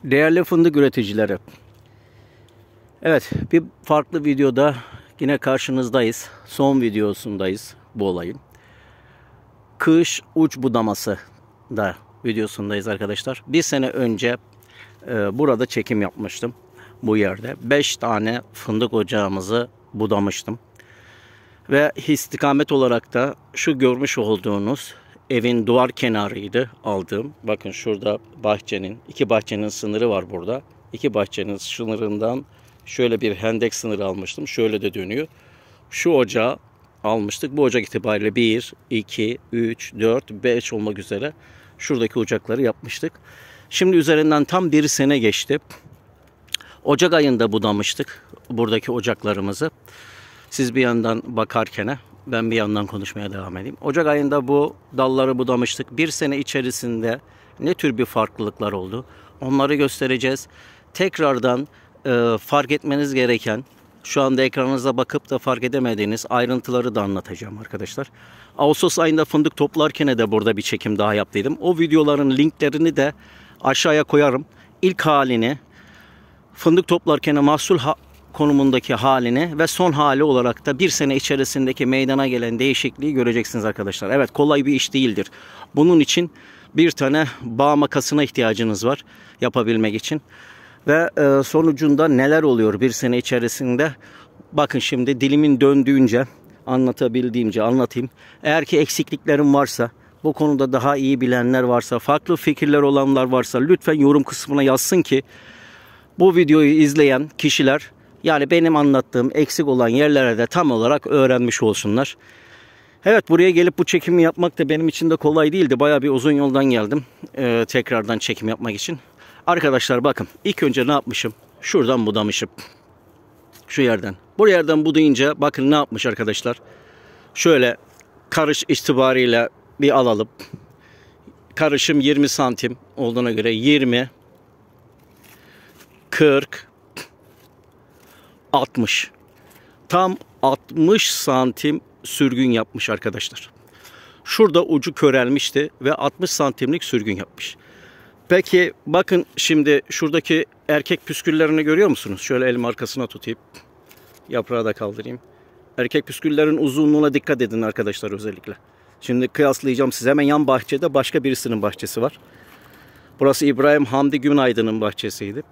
Değerli fındık üreticileri. Evet, bir farklı videoda yine karşınızdayız. Son videosundayız bu olayın. Kış uç budaması da videosundayız arkadaşlar. Bir sene önce burada çekim yapmıştım. Bu yerde 5 tane fındık ocağımızı budamıştım. Ve istikamet olarak da şu görmüş olduğunuz evin duvar kenarıydı aldığım. Bakın şurada iki bahçenin sınırı var burada. İki bahçenin sınırından şöyle bir hendek sınırı almıştım. Şöyle de dönüyor. Şu ocağı almıştık. Bu ocak itibariyle 1, 2, 3, 4, 5 olmak üzere şuradaki ocakları yapmıştık. Şimdi üzerinden tam bir sene geçti. Ocak ayında budamıştık buradaki ocaklarımızı. Siz bir yandan bakarken ben bir yandan konuşmaya devam edeyim. Ocak ayında bu dalları budamıştık. Bir sene içerisinde ne tür bir farklılıklar oldu? Onları göstereceğiz. Tekrardan fark etmeniz gereken, şu anda ekranınıza bakıp da fark edemediğiniz ayrıntıları da anlatacağım arkadaşlar. Ağustos ayında fındık toplarken de burada bir çekim daha yaptıydım. O videoların linklerini de aşağıya koyarım. İlk halini, fındık toplarken mahsul konumundaki halini ve son hali olarak da bir sene içerisindeki meydana gelen değişikliği göreceksiniz arkadaşlar. Evet, kolay bir iş değildir. Bunun için bir tane bağ makasına ihtiyacınız var yapabilmek için. Ve sonucunda neler oluyor bir sene içerisinde? Bakın şimdi dilimin döndüğünce anlatabildiğimce anlatayım. Eğer ki eksikliklerim varsa, bu konuda daha iyi bilenler varsa, farklı fikirler olanlar varsa lütfen yorum kısmına yazsın ki bu videoyu izleyen kişiler yani benim anlattığım eksik olan yerlere de tam olarak öğrenmiş olsunlar. Evet, buraya gelip bu çekimi yapmak da benim için de kolay değildi. Bayağı bir uzun yoldan geldim tekrardan çekim yapmak için. Arkadaşlar bakın, ilk önce ne yapmışım? Şuradan budamışım. Şu yerden. Bu yerden budayınca bakın ne yapmış arkadaşlar. Şöyle karış itibariyle bir alalım. Karışım 20 santim olduğuna göre 20, 40, 60. Tam 60 santim sürgün yapmış arkadaşlar. Şurada ucu körelmişti ve 60 santimlik sürgün yapmış. Peki bakın şimdi şuradaki erkek püsküllerini görüyor musunuz? Şöyle elim arkasına tutayım. Yaprağı da kaldırayım. Erkek püsküllerin uzunluğuna dikkat edin arkadaşlar özellikle. Şimdi kıyaslayacağım size. Hemen yan bahçede başka birisinin bahçesi var. Burası İbrahim Hamdi Günaydın'ın bahçesiydi.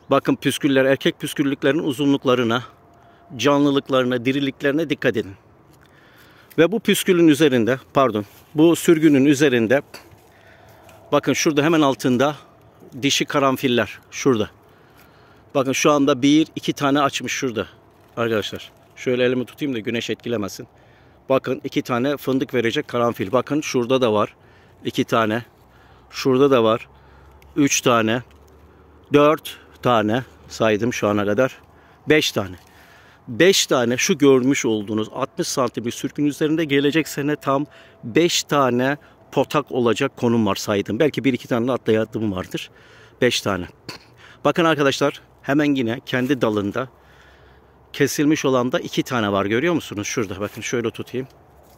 Bakın püsküller, erkek püsküllüklerin uzunluklarına, canlılıklarına, diriliklerine dikkat edin. Ve bu püskülün üzerinde, bu sürgünün üzerinde bakın şurada hemen altında dişi karanfiller şurada. Bakın şu anda 1-2 tane açmış şurada arkadaşlar. Şöyle elimi tutayım da güneş etkilemesin. Bakın 2 tane fındık verecek karanfil. Bakın şurada da var 2 tane. Şurada da var 3 tane. 4 tane saydım şu ana kadar. 5 tane. 5 tane şu görmüş olduğunuz 60 santimlik sürgün üzerinde gelecek sene tam 5 tane potak olacak konum var saydım. Belki 1-2 tane atlayadım vardır. 5 tane. Bakın arkadaşlar, hemen yine kendi dalında kesilmiş olan da 2 tane var, görüyor musunuz? Şurada bakın, şöyle tutayım.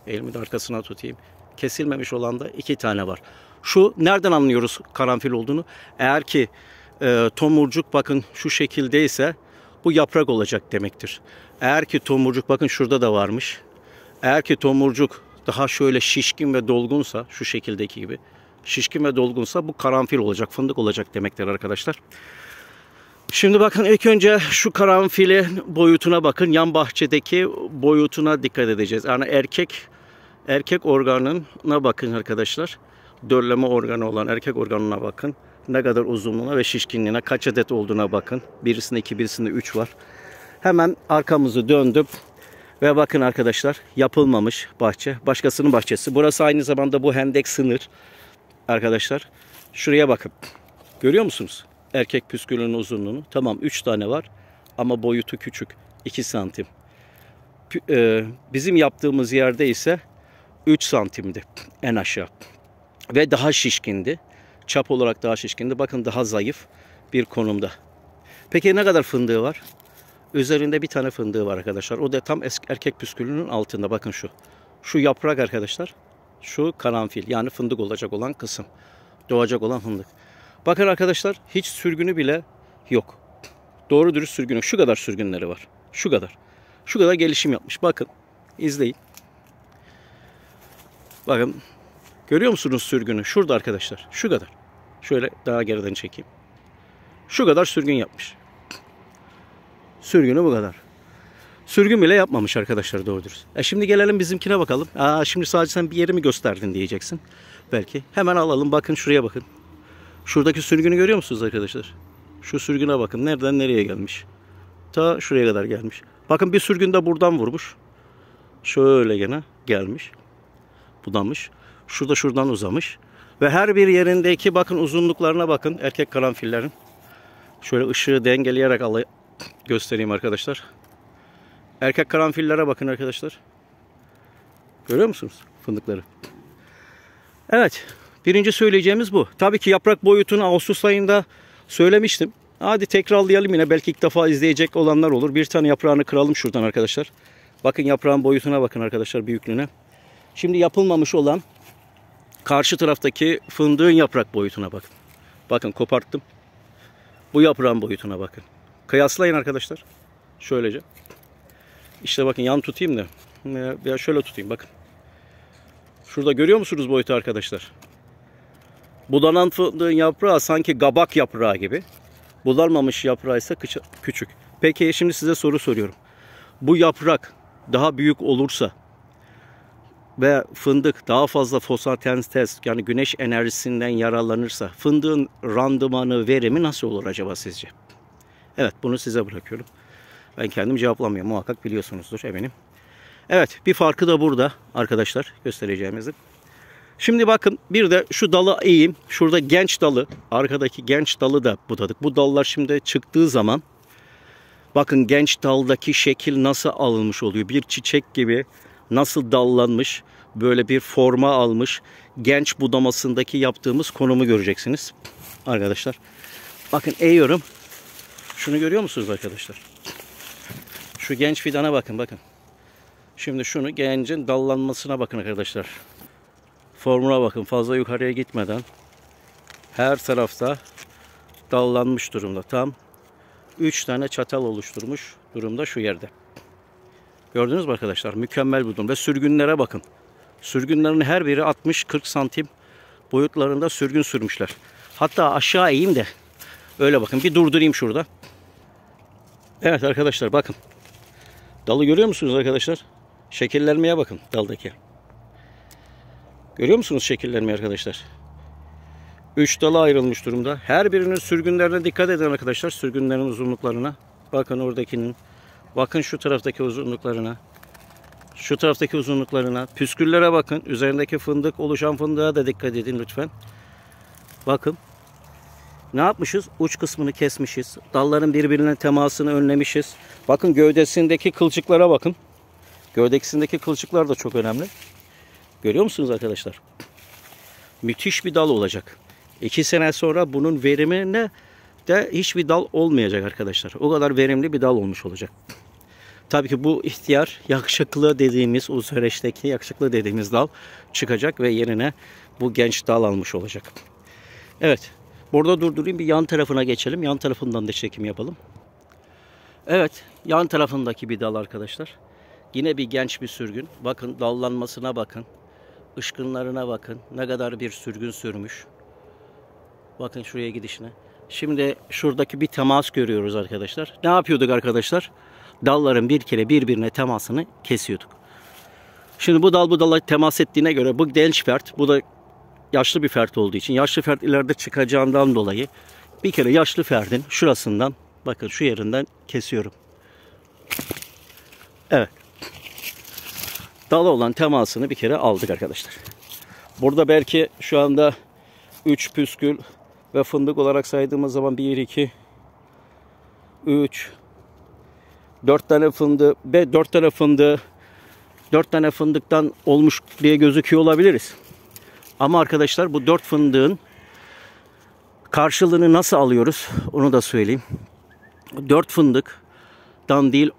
Elimi de arkasına tutayım. Kesilmemiş olan da 2 tane var. Şu nereden anlıyoruz karanfil olduğunu? Eğer ki tomurcuk bakın şu şekildeyse bu yaprak olacak demektir. Eğer ki tomurcuk bakın şurada da varmış. Eğer ki tomurcuk daha şöyle şişkin ve dolgunsa, şu şekildeki gibi şişkin ve dolgunsa bu karanfil olacak, fındık olacak demektir arkadaşlar. Şimdi bakın ilk önce şu karanfilin boyutuna bakın. Yan bahçedeki boyutuna dikkat edeceğiz. Yani erkek organına bakın arkadaşlar. Dölleme organı olan erkek organına bakın. Ne kadar uzunluğuna ve şişkinliğine, kaç adet olduğuna bakın. Birisinde 2, birisinde 3 var. Hemen arkamızı döndüm. Ve bakın arkadaşlar, yapılmamış bahçe. Başkasının bahçesi. Burası aynı zamanda bu hendek sınır. Arkadaşlar şuraya bakın. Görüyor musunuz? Erkek püskülünün uzunluğunu. Tamam 3 tane var. Ama boyutu küçük. 2 santim. Bizim yaptığımız yerde ise 3 santimdi en aşağı. Ve daha şişkindi. Çap olarak daha şişkindi. Bakın daha zayıf bir konumda. Peki ne kadar fındığı var? Üzerinde bir tane fındığı var arkadaşlar. O da tam erkek püskülünün altında. Bakın şu. Şu yaprak arkadaşlar. Şu karanfil, yani fındık olacak olan kısım. Doğacak olan fındık. Bakın arkadaşlar, hiç sürgünü bile yok. Doğru dürüst sürgünü. Şu kadar sürgünleri var. Şu kadar. Şu kadar gelişim yapmış. Bakın. İzleyin. Bakın. Görüyor musunuz sürgünü? Şurada arkadaşlar. Şu kadar. Şöyle daha geriden çekeyim. Şu kadar sürgün yapmış. Sürgünü bu kadar. Sürgün bile yapmamış arkadaşlar doğru dürüst. Şimdi gelelim bizimkine bakalım. Şimdi sadece sen bir yeri mi gösterdin diyeceksin. Belki. Hemen alalım. Bakın şuraya bakın. Şuradaki sürgünü görüyor musunuz arkadaşlar? Şu sürgüne bakın. Nereden nereye gelmiş. Ta şuraya kadar gelmiş. Bakın bir sürgün de buradan vurmuş. Şöyle gene gelmiş. Budamış. Şurada şuradan uzamış. Ve her bir yerindeki bakın uzunluklarına bakın. Erkek karanfillerin. Şöyle ışığı dengeleyerek göstereyim arkadaşlar. Erkek karanfillere bakın arkadaşlar. Görüyor musunuz fındıkları? Evet. Birinci söyleyeceğimiz bu. Tabii ki yaprak boyutunu Ağustos ayında söylemiştim. Hadi tekrarlayalım yine. Belki ilk defa izleyecek olanlar olur. Bir tane yaprağını kıralım şuradan arkadaşlar. Bakın yaprağın boyutuna bakın arkadaşlar, büyüklüğüne. Şimdi yapılmamış olan karşı taraftaki fındığın yaprak boyutuna bakın. Bakın koparttım. Bu yaprağın boyutuna bakın. Kıyaslayın arkadaşlar. Şöylece. İşte bakın yan tutayım da. Veya şöyle tutayım bakın. Şurada görüyor musunuz boyutu arkadaşlar? Budanan fındığın yaprağı sanki kabak yaprağı gibi. Budanmamış yaprağı ise küçük. Peki şimdi size soru soruyorum. Bu yaprak daha büyük olursa ve fındık daha fazla fotosentez yani güneş enerjisinden yararlanırsa fındığın randımanı, verimi nasıl olur acaba sizce? Evet, bunu size bırakıyorum. Ben kendim cevaplamıyorum. Muhakkak biliyorsunuzdur eminim. Evet, bir farkı da burada arkadaşlar göstereceğimizin. Şimdi bakın bir de şu dalı eğeyim. Şurada genç dalı, arkadaki genç dalı da budadık. Bu dallar şimdi çıktığı zaman bakın genç daldaki şekil nasıl alınmış oluyor. Bir çiçek gibi nasıl dallanmış, böyle bir forma almış. Genç budamasındaki yaptığımız konumu göreceksiniz arkadaşlar. Bakın eğiyorum. Şunu görüyor musunuz arkadaşlar? Şu genç fidana bakın. Şimdi şunu gencin dallanmasına bakın arkadaşlar. Formuna bakın, fazla yukarıya gitmeden her tarafta dallanmış durumda. Tam 3 tane çatal oluşturmuş durumda şu yerde. Gördünüz mü arkadaşlar? Mükemmel bir durum. Ve sürgünlere bakın. Sürgünlerin her biri 60-40 santim boyutlarında sürgün sürmüşler. Hatta aşağı eğeyim de öyle bakın. Bir durdurayım şurada. Evet arkadaşlar bakın. Dalı görüyor musunuz arkadaşlar? Şekillenmeye bakın daldaki. Görüyor musunuz şekillenmeyi arkadaşlar? 3 dala ayrılmış durumda. Her birinin sürgünlerine dikkat edin arkadaşlar. Sürgünlerin uzunluklarına. Bakın oradakinin. Bakın şu taraftaki uzunluklarına. Şu taraftaki uzunluklarına. Püsküllere bakın. Üzerindeki fındık, oluşan fındığa da dikkat edin lütfen. Bakın. Ne yapmışız? Uç kısmını kesmişiz. Dalların birbirine temasını önlemişiz. Bakın gövdesindeki kılçıklara bakın. Gövdesindeki kılçıklar da çok önemli. Görüyor musunuz arkadaşlar? Müthiş bir dal olacak. 2 sene sonra bunun verimine de hiçbir dal olmayacak arkadaşlar. O kadar verimli bir dal olmuş olacak. Tabii ki bu ihtiyar yakışıklı dediğimiz, o süreçteki yakışıklı dediğimiz dal çıkacak ve yerine bu genç dal almış olacak. Evet. Burada durdurayım, bir yan tarafına geçelim. Yan tarafından da çekim yapalım. Evet. Yan tarafındaki bir dal arkadaşlar. Yine bir genç bir sürgün. Bakın dallanmasına bakın. Işkınlarına bakın. Ne kadar bir sürgün sürmüş. Bakın şuraya gidişine. Şimdi şuradaki bir temas görüyoruz arkadaşlar. Ne yapıyorduk arkadaşlar? Dalların bir kere birbirine temasını kesiyorduk. Şimdi bu dal bu dala temas ettiğine göre bu genç fert, bu da yaşlı bir fert olduğu için, yaşlı fert ileride çıkacağından dolayı bir kere yaşlı ferdin şurasından, bakın şu yerinden kesiyorum. Evet. Dala olan temasını bir kere aldık arkadaşlar. Burada belki şu anda 3 püskül ve fındık olarak saydığımız zaman 1, 2, 3, 4 tane fındığı ve 4 tane fındıktan olmuş diye gözüküyor olabiliriz. Ama arkadaşlar bu 4 fındığın karşılığını nasıl alıyoruz onu da söyleyeyim. 4 fındıktan değil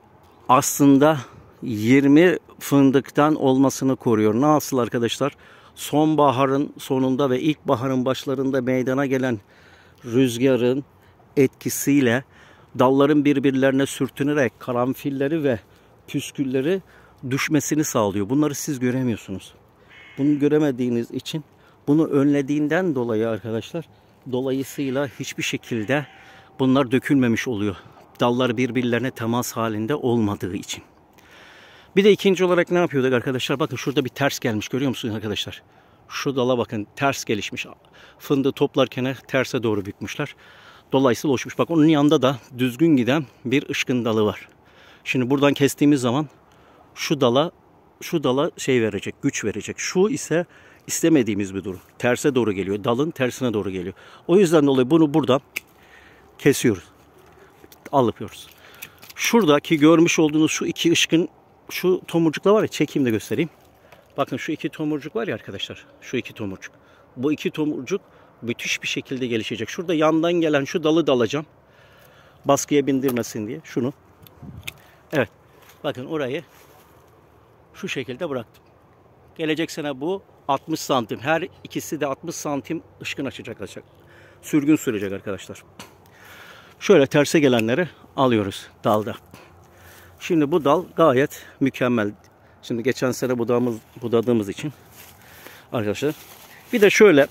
aslında 20 fındıktan olmasını koruyor. Nasıl arkadaşlar? Sonbaharın sonunda ve ilkbaharın başlarında meydana gelen rüzgarın etkisiyle dalların birbirlerine sürtünerek karanfilleri ve püskülleri düşmesini sağlıyor. Bunları siz göremiyorsunuz. Bunu göremediğiniz için, bunu önlediğinden dolayı arkadaşlar, dolayısıyla hiçbir şekilde bunlar dökülmemiş oluyor. Dallar birbirlerine temas halinde olmadığı için. Bir de ikinci olarak ne yapıyorduk arkadaşlar? Bakın şurada bir ters gelmiş, görüyor musunuz arkadaşlar? Şu dala bakın, ters gelişmiş. Fındığı toplarken terse doğru bükmüşler. Dolayısıyla oluşmuş. Bak onun yanında da düzgün giden bir ışkın dalı var. Şimdi buradan kestiğimiz zaman şu dala şey verecek, güç verecek. Şu ise istemediğimiz bir durum. Terse doğru geliyor. Dalın tersine doğru geliyor. O yüzden dolayı bunu buradan kesiyoruz. Alıpıyoruz. Şuradaki görmüş olduğunuz şu iki ışkın, şu tomurcuklar var ya, çekeyim de göstereyim. Bakın şu iki tomurcuk var ya arkadaşlar. Şu iki tomurcuk. Bu iki tomurcuk müthiş bir şekilde gelişecek. Şurada yandan gelen şu dalı da alacağım. Baskıya bindirmesin diye. Şunu. Evet. Bakın orayı şu şekilde bıraktım. Gelecek sene bu 60 santim. Her ikisi de 60 santim ışkın açacak. Sürgün sürecek arkadaşlar. Şöyle terse gelenleri alıyoruz dalda. Şimdi bu dal gayet mükemmel. Şimdi geçen sene budadığımız için arkadaşlar. Bir de şöyle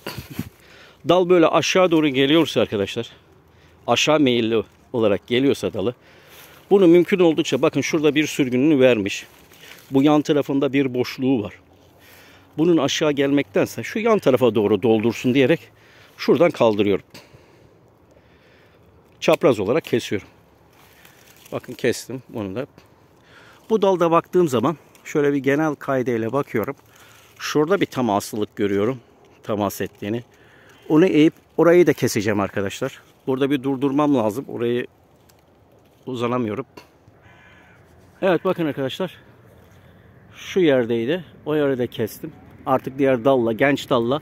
dal böyle aşağı doğru geliyorsa arkadaşlar, aşağı meyilli olarak geliyorsa dalı, bunu mümkün oldukça, bakın şurada bir sürgününü vermiş. Bu yan tarafında bir boşluğu var. Bunun aşağı gelmektense şu yan tarafa doğru doldursun diyerek şuradan kaldırıyorum. Çapraz olarak kesiyorum. Bakın kestim bunu da. Bu dalda baktığım zaman şöyle bir genel kaydıyla bakıyorum. Şurada bir temaslılık görüyorum. Temas ettiğini. Onu eğip orayı da keseceğim arkadaşlar. Burada bir durdurmam lazım. Orayı uzanamıyorum. Evet bakın arkadaşlar. Şu yerdeydi. O yeri de kestim. Artık diğer dalla, genç dalla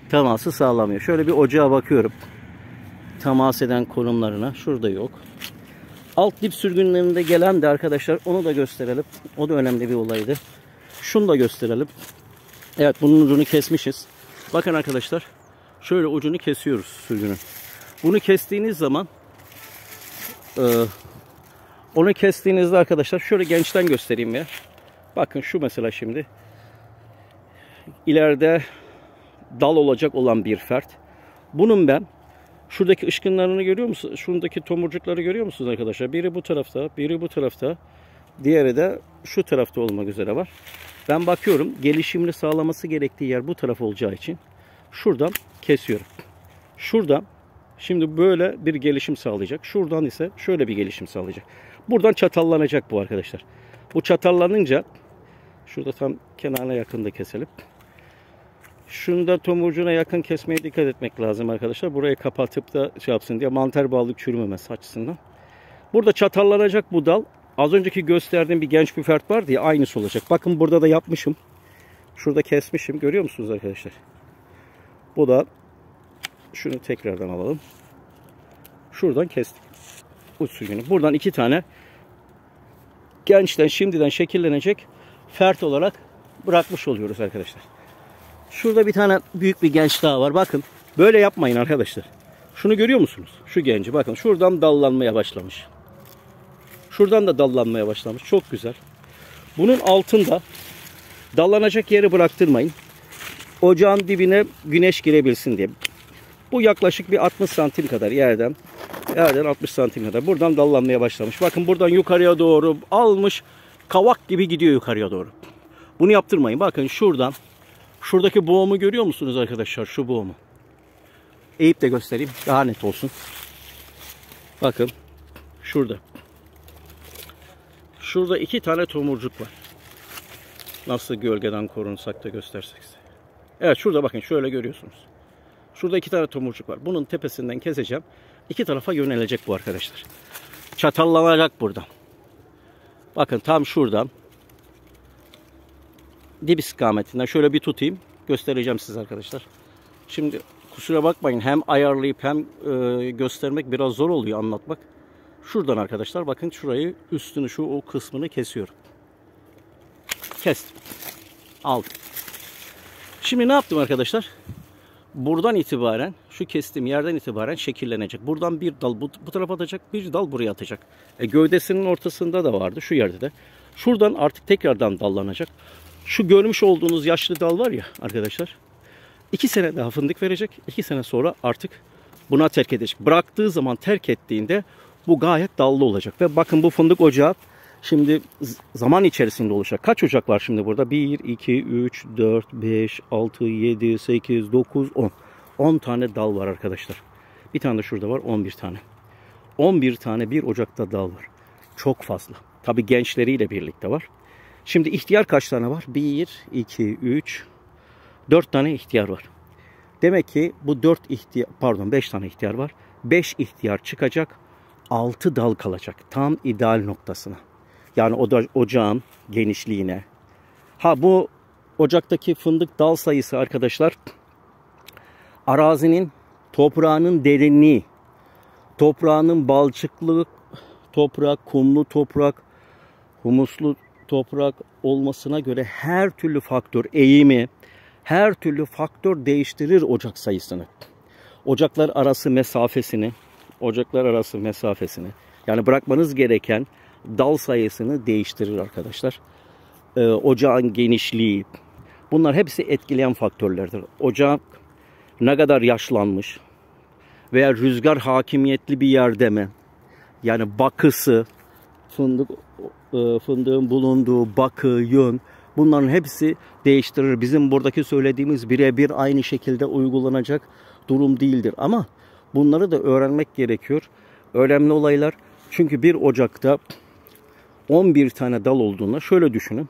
teması sağlamıyor. Şöyle bir ocağa bakıyorum. Temas eden konumlarına. Şurada yok. Alt dip sürgünlerinde gelen de arkadaşlar, onu da gösterelim. O da önemli bir olaydı. Şunu da gösterelim. Evet, bunun ucunu kesmişiz. Bakın arkadaşlar. Şöyle ucunu kesiyoruz sürgünün. Bunu kestiğiniz zaman onu kestiğinizde arkadaşlar, şöyle gençten göstereyim ya. Bakın şu mesela şimdi. İleride dal olacak olan bir fert. Bunun ben şuradaki ışkınlarını görüyor musunuz? Şuradaki tomurcukları görüyor musunuz arkadaşlar? Biri bu tarafta, biri bu tarafta. Diğeri de şu tarafta olmak üzere var. Ben bakıyorum, gelişimini sağlaması gerektiği yer bu taraf olacağı için şuradan kesiyorum. Şuradan şimdi böyle bir gelişim sağlayacak. Şuradan ise şöyle bir gelişim sağlayacak. Buradan çatallanacak bu arkadaşlar. Bu çatallanınca şurada tam kenarına yakın da keselim. Şunu da tomurcuğuna yakın kesmeye dikkat etmek lazım arkadaşlar. Burayı kapatıp da şey yapsın diye, mantar bağlı çürümemesi açısından. Burada çatallanacak bu dal. Az önceki gösterdiğim bir genç bir fert vardı ya, aynısı olacak. Bakın burada da yapmışım. Şurada kesmişim. Görüyor musunuz arkadaşlar? Bu da, şunu tekrardan alalım. Şuradan kestik uç sürgünü. Buradan iki tane gençten şimdiden şekillenecek fert olarak bırakmış oluyoruz arkadaşlar. Şurada bir tane büyük bir genç daha var. Bakın böyle yapmayın arkadaşlar. Şunu görüyor musunuz? Şu genci bakın, şuradan dallanmaya başlamış. Şuradan da dallanmaya başlamış. Çok güzel. Bunun altında dallanacak yeri bıraktırmayın. Ocağın dibine güneş girebilsin diye. Bu yaklaşık bir 60 santim kadar yerden 60 santim kadar. Buradan dallanmaya başlamış. Bakın buradan yukarıya doğru almış. Kavak gibi gidiyor yukarıya doğru. Bunu yaptırmayın. Bakın şuradan. Şuradaki boğumu görüyor musunuz arkadaşlar? Şu boğumu. Eğip de göstereyim. Daha net olsun. Bakın. Şurada. Şurada iki tane tomurcuk var. Nasıl gölgeden korunsak da göstersek size. Evet, şurada bakın, şöyle görüyorsunuz. Şurada iki tane tomurcuk var. Bunun tepesinden keseceğim. İki tarafa yönelecek bu arkadaşlar. Çatallanacak buradan. Bakın tam şuradan. Dip istikametinden şöyle bir tutayım. Göstereceğim size arkadaşlar. Şimdi kusura bakmayın, hem ayarlayıp hem göstermek biraz zor oluyor, anlatmak. Şuradan arkadaşlar bakın, şurayı, üstünü, şu o kısmını kesiyorum. Kestim. Aldım. Şimdi ne yaptım arkadaşlar? buradan itibaren, şu kestiğim yerden itibaren şekillenecek. Buradan bir dal bu tarafa atacak, bir dal buraya atacak. Gövdesinin ortasında da vardı, şu yerde de. Şuradan artık tekrardan dallanacak. Şu görmüş olduğunuz yaşlı dal var ya arkadaşlar. 2 sene daha fındık verecek. 2 sene sonra artık buna terk edecek. Bıraktığı zaman, terk ettiğinde bu gayet dallı olacak. Ve bakın bu fındık ocağı şimdi zaman içerisinde olacak. Kaç ocak var şimdi burada? 1, 2, 3, 4, 5, 6, 7, 8, 9, 10. 10 tane dal var arkadaşlar. Bir tane de şurada var, 11 tane. 11 tane bir ocakta dal var. Çok fazla. Tabii gençleriyle birlikte var. Şimdi ihtiyar kaç tane var? 1, 2, 3, 4 tane ihtiyar var. Demek ki bu 5 tane ihtiyar var. 5 ihtiyar çıkacak. 6 dal kalacak. Tam ideal noktasına. Yani ocağın genişliğine. Bu ocaktaki fındık dal sayısı arkadaşlar, arazinin, toprağının derinliği, toprağının balçıklı toprak, kumlu toprak, humuslu toprak olmasına göre her türlü faktör, eğimi, her türlü faktör değiştirir ocak sayısını. Ocaklar arası mesafesini, yani bırakmanız gereken dal sayısını değiştirir arkadaşlar. Ocağın genişliği, bunlar hepsi etkileyen faktörlerdir. Ocak ne kadar yaşlanmış veya rüzgar hakimiyetli bir yerde mi? Yani bakısı, fındığın bulunduğu bakı, yön, bunların hepsi değiştirir. Bizim buradaki söylediğimiz birebir aynı şekilde uygulanacak durum değildir. Ama bunları da öğrenmek gerekiyor. Önemli olaylar. Çünkü bir ocakta 11 tane dal olduğunda şöyle düşünün.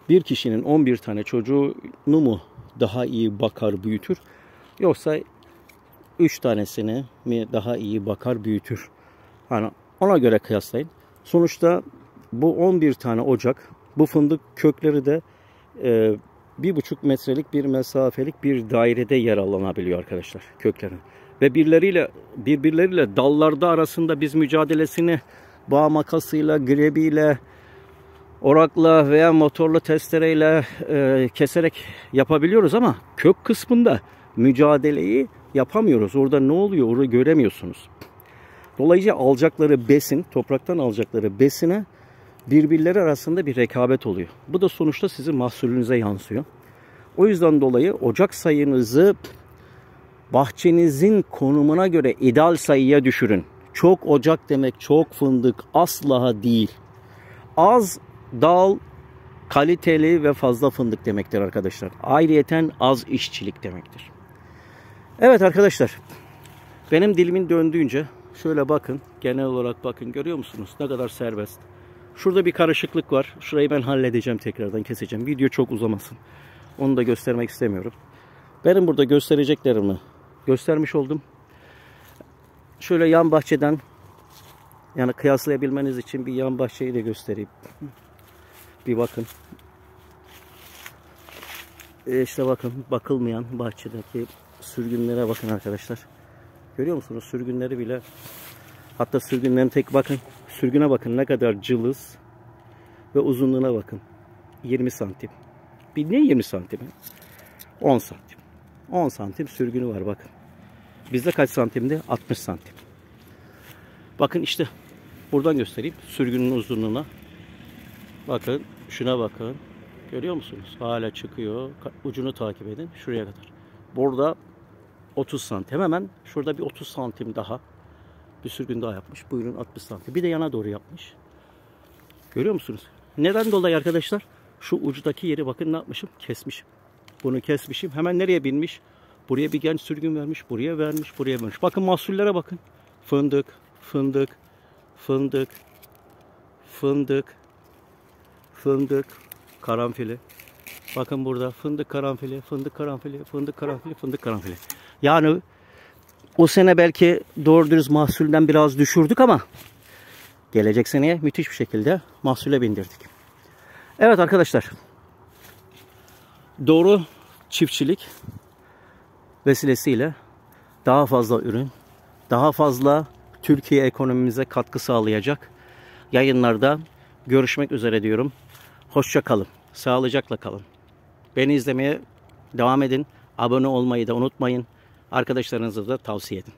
Bir kişinin 11 tane çocuğunu mu daha iyi bakar, büyütür? Yoksa 3 tanesini mi daha iyi bakar, büyütür? Hani ona göre kıyaslayın. Sonuçta bu 11 tane ocak, bu fındık kökleri de 1,5 metrelik bir mesafelik bir dairede yer alınabiliyor arkadaşlar, köklerin. Ve birbirleriyle dallarda arasında biz mücadelesini bağ makasıyla, grebiyle, orakla veya motorlu testereyle keserek yapabiliyoruz ama kök kısmında mücadeleyi yapamıyoruz. Orada ne oluyor? Orayı göremiyorsunuz. Dolayısıyla alacakları besin, topraktan alacakları besine birbirleri arasında bir rekabet oluyor. Bu da sonuçta sizin mahsulünüze yansıyor. O yüzden dolayı ocak sayınızı bahçenizin konumuna göre ideal sayıya düşürün. Çok ocak demek çok fındık asla değil. Az dal, kaliteli ve fazla fındık demektir arkadaşlar. Ayrıyeten az işçilik demektir. Evet arkadaşlar, benim dilimin döndüğünce şöyle bakın, genel olarak bakın, görüyor musunuz ne kadar serbest. Şurada bir karışıklık var. Şurayı ben halledeceğim, tekrardan keseceğim. Video çok uzamasın. Onu da göstermek istemiyorum. Benim burada göstereceklerimi göstermiş oldum. Şöyle yan bahçeden, yani kıyaslayabilmeniz için bir yan bahçeyi de göstereyim. Bir bakın. İşte bakın, bakılmayan bahçedeki sürgünlere bakın arkadaşlar. Görüyor musunuz? Sürgünleri bile, hatta sürgünlerin bakın. Sürgüne bakın ne kadar cılız ve uzunluğuna bakın. 20 santim. Bir ne 20 santim? 10 santim. 10 santim sürgünü var bakın. Bizde kaç santimdi? 60 santim. Bakın işte buradan göstereyim. Sürgünün uzunluğuna. Bakın şuna bakın. Görüyor musunuz? Hala çıkıyor. Ucunu takip edin. Şuraya kadar. Burada 30 santim. Hemen şurada bir 30 santim daha. Bir sürgün daha yapmış. Buyurun 60 santim. Bir de yana doğru yapmış. Görüyor musunuz? Neden dolayı arkadaşlar? Şu ucudaki yeri bakın ne yapmışım? Kesmişim. Bunu kesmişim. Hemen nereye binmiş? Buraya bir genç sürgün vermiş. Buraya vermiş. Buraya vermiş. Bakın mahsullere bakın. Fındık, fındık, fındık, fındık, fındık, karanfili. Bakın burada fındık karanfili, fındık karanfili, fındık karanfili, fındık karanfili. Yani o sene belki doğru dürüst mahsulden biraz düşürdük ama gelecek seneye müthiş bir şekilde mahsule bindirdik. Evet arkadaşlar, doğru çiftçilik vesilesiyle daha fazla ürün, daha fazla Türkiye ekonomimize katkı sağlayacak yayınlarda görüşmek üzere diyorum. Hoşça kalın, sağlıcakla kalın. Beni izlemeye devam edin. Abone olmayı da unutmayın. Arkadaşlarınıza da tavsiye edin.